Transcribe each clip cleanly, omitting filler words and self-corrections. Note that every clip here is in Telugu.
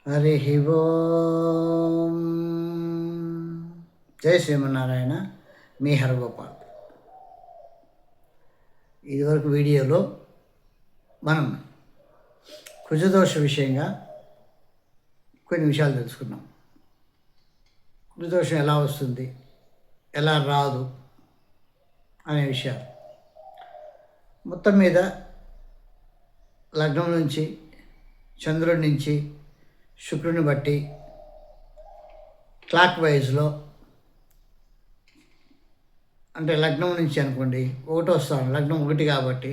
హరి ఓం. జై శ్రీమన్నారాయణ. మీ హరగోపాల్. ఇదివరకు వీడియోలో మనం కుజదోష విషయంగా కొన్ని విషయాలు తెలుసుకున్నాం. కుజదోషం ఎలా వస్తుంది, ఎలా రాదు అనే విషయాలు. మొత్తం మీద లగ్నం నుంచి, చంద్రుడి నుంచి, శుక్రుని బట్టి క్లాక్ వైజ్లో, అంటే లగ్నం నుంచి అనుకోండి, ఒకటో స్థానం, లగ్నం 1 కాబట్టి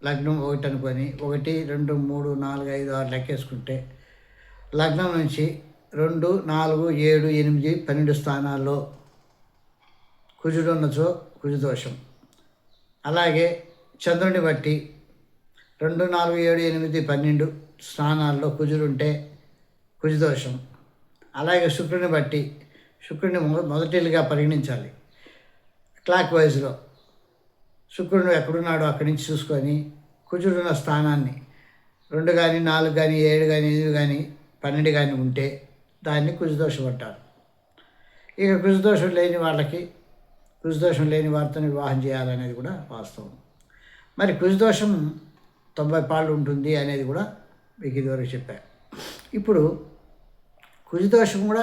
లగ్నం 1 అనుకొని 1, 2, 3, 4, 5, 6 లెక్కేసుకుంటే లగ్నం నుంచి 2, 4, 7, 8, 12 స్థానాల్లో కుజుడు ఉన్నచో కుజదోషం. అలాగే చంద్రుని బట్టి 2, 4, 7, 8, 12 స్థానాల్లో కుజుడు ఉంటే కుజదోషం. అలాగే శుక్రుని బట్టి, శుక్రుని మొదటిగా పరిగణించాలి. క్లాక్ వైజ్లో శుక్రుడు ఎక్కడున్నాడో అక్కడి నుంచి చూసుకొని కుజుడున్న స్థానాన్ని 2 కానీ 4 కానీ 7 కానీ 8 కానీ 12 కానీ ఉంటే దాన్ని కుజదోషం అంటారు. ఇక కుజదోషం లేని వాళ్ళకి, కుజదోషం లేని వారితో వివాహం చేయాలనేది కూడా వాస్తవం. మరి కుజదోషం 90 పాళ్ళు ఉంటుంది అనేది కూడా మీకు ఇదివరకు చెప్పాను. ఇప్పుడు కుజదోషం కూడా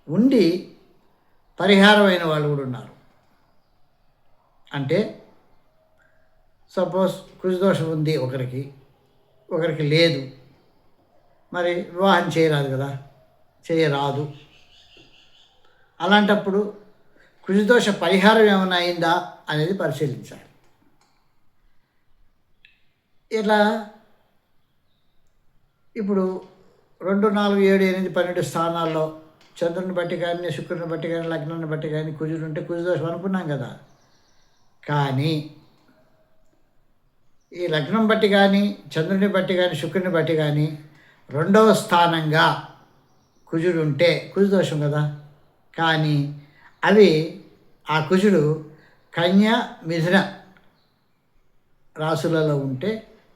ఉండి పరిహారమైన వాళ్ళు కూడా ఉన్నారు. అంటే సపోజ్ కుజదోషం ఉంది ఒకరికి లేదు, మరి వివాహం చేయరాదు కదా, చేయరాదు. అలాంటప్పుడు కుజదోష పరిహారం ఏమైనా అయిందా అనేది పరిశీలించాలి. ఇలా ఇప్పుడు 2, 4, 7, 8, 12 స్థానాల్లో చంద్రుని బట్టి కానీ, శుక్రుని బట్టి కానీ, లగ్నాన్ని బట్టి కానీ కుజుడు ఉంటే కుజదోషం అనుకున్నాం కదా. కానీ ఈ లగ్నం బట్టి కానీ, చంద్రుని బట్టి కానీ, శుక్రుని బట్టి కానీ 2వ స్థానంగా కుజుడు ఉంటే కుజదోషం కదా. కానీ అవి ఆ కుజుడు కన్య, మిథున రాశులలో ఉంటే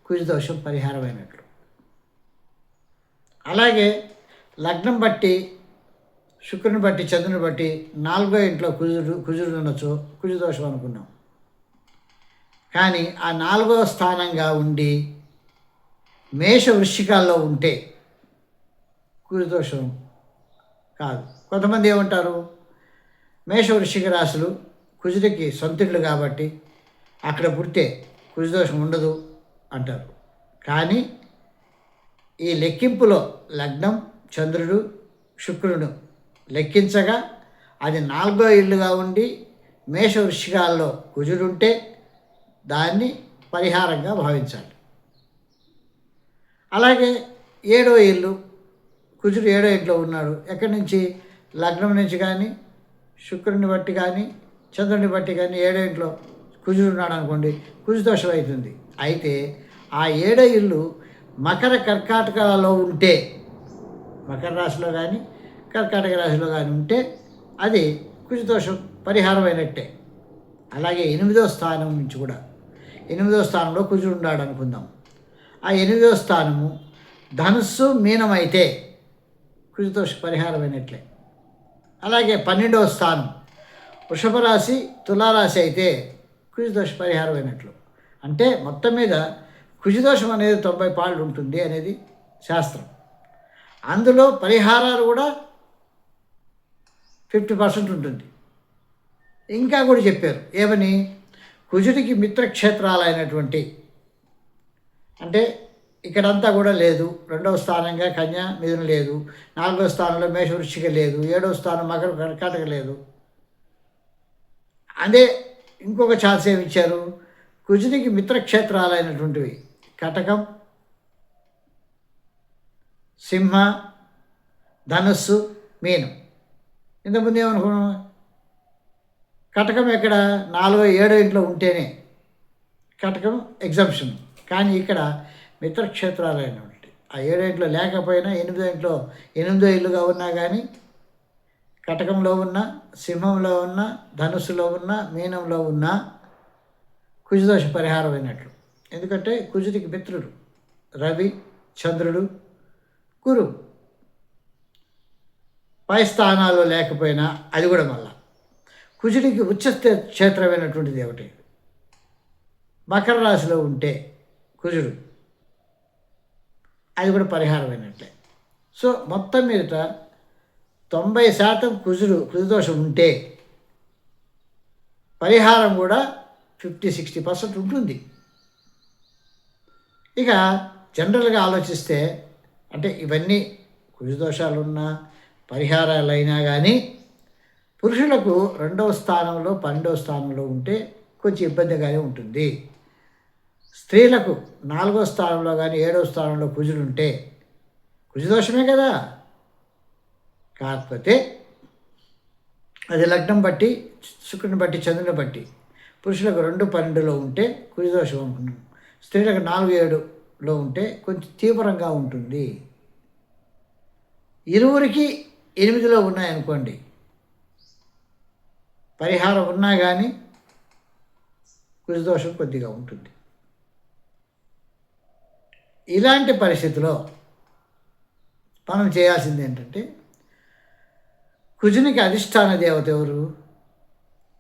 కుజదోషం పరిహారమైనట్లు. అలాగే లగ్నం బట్టి, శుక్రుని బట్టి, చంద్రుని బట్టి 4వ ఇంట్లో కుజుడు ఉండొచ్చు, కుజదోషం అనుకున్నాం. కానీ ఆ 4వ స్థానంగా ఉండి మేష వృశ్చికాల్లో ఉంటే కుజదోషం కాదు. కొంతమంది ఏమంటారు, మేష వృశ్చిక రాశులు కుజుడికి సొంతిళ్ళు కాబట్టి అక్కడ పుడితే కుజదోషం ఉండదు అంటారు. కానీ ఈ లెక్కింపులో లగ్నం, చంద్రుడు, శుక్రుడు లెక్కించగా అది 4వ ఇల్లుగా ఉండి మేష వృశ్చికాల్లో కుజుడుంటే దాన్ని పరిహారంగా భావించాలి. అలాగే 7వ ఇల్లు, కుజుడు 7వ ఇంట్లో ఉన్నాడు. ఎక్కడి నుంచి, లగ్నం నుంచి కానీ, శుక్రుని బట్టి కానీ, చంద్రుని బట్టి కానీ 7వ ఇంట్లో కుజుడు ఉన్నాడు అనుకోండి, కుజదోషం అవుతుంది. అయితే ఆ 7వ ఇల్లు మకర కర్కాటకాలలో ఉంటే, మకర రాశిలో కానీ కర్కాటక రాశిలో కానీ ఉంటే అది కుజదోషం పరిహారమైనట్టే. అలాగే 8వ స్థానం నుంచి కూడా, 8వ స్థానంలో కుజుడు ఉన్నాడు అనుకుందాం. ఆ 8వ స్థానము ధనుస్సు, మీనం అయితే కుజదోష పరిహారమైనట్లే. అలాగే 12వ స్థానం వృషభ రాశి, తులారాశి అయితే కుజదోష పరిహారమైనట్లు. అంటే మొత్తం మీద కుజదోషం అనేది 90 పాళ్ళు ఉంటుంది అనేది శాస్త్రం. అందులో పరిహారాలు కూడా 50% ఉంటుంది. ఇంకా కూడా చెప్పారు ఏమని, కుజుడికి మిత్రక్షేత్రాలైనటువంటి, అంటే ఇక్కడంతా కూడా లేదు, 2వ స్థానంగా కన్య, మిథున లేదు, 4వ స్థానంలో మేష వృశ్చిక లేదు, 7వ స్థానం మకర కర్కాటక లేదు. అదే ఇంకొక ఛాన్స్ ఏమి ఇచ్చారు, కుజుడికి మిత్రక్షేత్రాలైనటువంటివి కటకం, సింహ, ధనుస్సు, మీనం. ఇంతకుముందు ఏమనుకున్నాం, కటకం ఎక్కడ 4వ 7వ ఇంట్లో ఉంటేనే కటకం ఎగ్జంప్షన్. కానీ ఇక్కడ మిత్రక్షేత్రాలైనటువంటి ఆ 7వ ఇంట్లో లేకపోయినా 8వ ఇంట్లో 8వ ఇల్లుగా ఉన్నా కానీ కటకంలో ఉన్న, సింహంలో ఉన్న, ధనుస్సులో ఉన్న, మీనంలో ఉన్న కుజదోష పరిహారమైనట్లు. ఎందుకంటే కుజుడికి మిత్రుడు రవి, చంద్రుడు, గురువు. పై స్థానాల్లో లేకపోయినా అది కూడా మళ్ళా కుజుడికి ఉచ్చ క్షేత్రమైనటువంటిది ఒకటి మకర రాశిలో ఉంటే కుజుడు అది కూడా పరిహారమైనట్లే. సో మొత్తం మీద 90% కుజదోషం ఉంటే పరిహారం కూడా 50-60% ఉంటుంది. ఇక జనరల్గా ఆలోచిస్తే అంటే ఇవన్నీ కుజదోషాలున్నా పరిహారాలైనా కానీ పురుషులకు 2వ స్థానంలో 12వ స్థానంలో ఉంటే కొంచెం ఇబ్బందిగానే ఉంటుంది. స్త్రీలకు 4వ స్థానంలో కానీ 7వ స్థానంలో కుజుడు ఉంటే కుజదోషమే కదా. కాకపోతే అది లగ్నం బట్టి, శుక్రుని బట్టి, చంద్రుని బట్టి పురుషులకు 2-12లో ఉంటే కుజదోషం ఉంటుంది, స్త్రీలకు 4-7లో ఉంటే కొంచెం తీవ్రంగా ఉంటుంది. ఇరువురికి 8లో ఉన్నాయనుకోండి, పరిహారం ఉన్నా కానీ కుజదోషం కొద్దిగా ఉంటుంది. ఇలాంటి పరిస్థితిలో మనం చేయాల్సింది ఏంటంటే కుజునికి అధిష్టాన దేవత ఎవరు?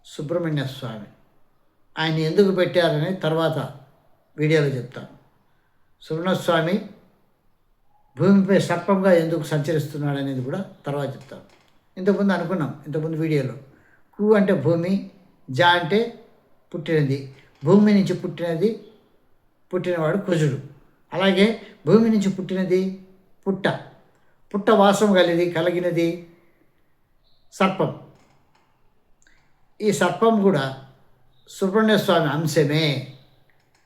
సుబ్రహ్మణ్య స్వామి. ఆయన ఎందుకు పెట్టారని తర్వాత వీడియోలో చెప్తాను. సుబ్రహ్మణ్య స్వామి భూమిపై సర్పంగా ఎందుకు సంచరిస్తున్నాడు అనేది కూడా తర్వాత చెప్తాను. ఇంతకుముందు అనుకున్నాం, ఇంతకుముందు వీడియోలో కు అంటే భూమి, జా అంటే పుట్టినది, భూమి నుంచి పుట్టినవాడు కుజుడు. అలాగే భూమి నుంచి పుట్టినది పుట్ట వాసం కలిగినది సర్పం. ఈ సర్పం కూడా సుబ్రహ్మణ్య స్వామి అంశమే.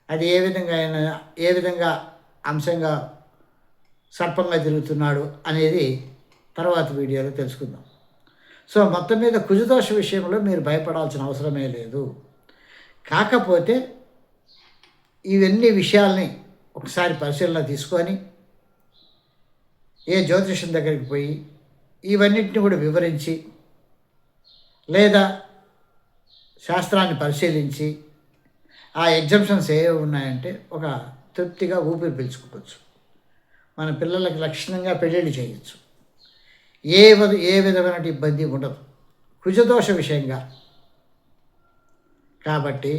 అది ఏ విధంగా అంశంగా సర్పంగా తిరుగుతున్నాడు అనేది తర్వాత వీడియోలో తెలుసుకుందాం. సో మొత్తం మీద కుజదోష విషయంలో మీరు భయపడాల్సిన అవసరమే లేదు. కాకపోతే ఇవన్నీ విషయాల్ని ఒకసారి పరిశీలన తీసుకొని ఏ జ్యోతిష్యం దగ్గరికి పోయి ఇవన్నిటిని కూడా వివరించి లేదా శాస్త్రాన్ని పరిశీలించి ఆ ఎగ్జామ్షన్స్ ఏవి ఉన్నాయంటే ఒక తృప్తిగా ఊపిరి పీల్చుకోవచ్చు. మన పిల్లలకి లక్షణంగా పెళ్ళిళ్ళు చేయొచ్చు. ఏ విధమైన ఇబ్బంది ఉండదు కుజదోష విషయంగా. కాబట్టి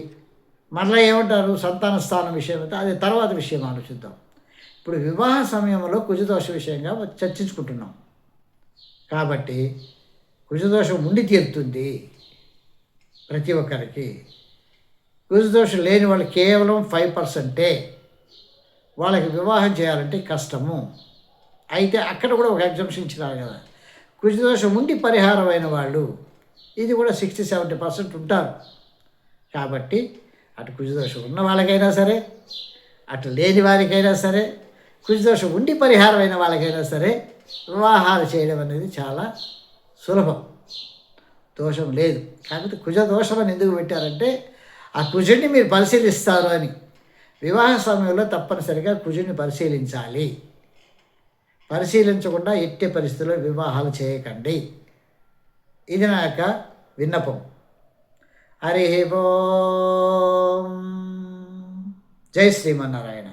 మరలా ఏమంటారు, సంతాన స్థానం విషయం అయితే అది తర్వాత విషయం ఆలోచిద్దాం. ఇప్పుడు వివాహ సమయంలో కుజదోష విషయంగా చర్చించుకుంటున్నాం. కాబట్టి కుజదోషం ఉండి తీరుతుంది ప్రతి ఒక్కరికి. కుజదోషం లేని వాళ్ళు కేవలం 5%. వాళ్ళకి వివాహం చేయాలంటే కష్టము. అయితే అక్కడ కూడా ఒక ఎగ్జామ్షన్ ఇచ్చినారు కదా, కుజదోషం ఉండి పరిహారమైన వాళ్ళు ఇది కూడా 60-70% ఉంటారు. కాబట్టి అటు కుజదోషం ఉన్న వాళ్ళకైనా సరే, అటు లేని వారికైనా సరే, కుజదోషం ఉండి పరిహారమైన వాళ్ళకైనా సరే వివాహాలు చేయడం అనేది చాలా సులభం, దోషం లేదు. కాకపోతే కుజదోషం అని ఎందుకు పెట్టారంటే ఆ కుజుడిని మీరు పరిశీలిస్తారు అని. వివాహ సమయంలో తప్పనిసరిగా కుజుడిని పరిశీలించాలి. పరిశీలించకుండా ఎట్టి పరిస్థితుల్లో వివాహాలు చేయకండి. ఇది నా యొక్క విన్నపం. హరి ఓం. జై శ్రీమన్నారాయణ.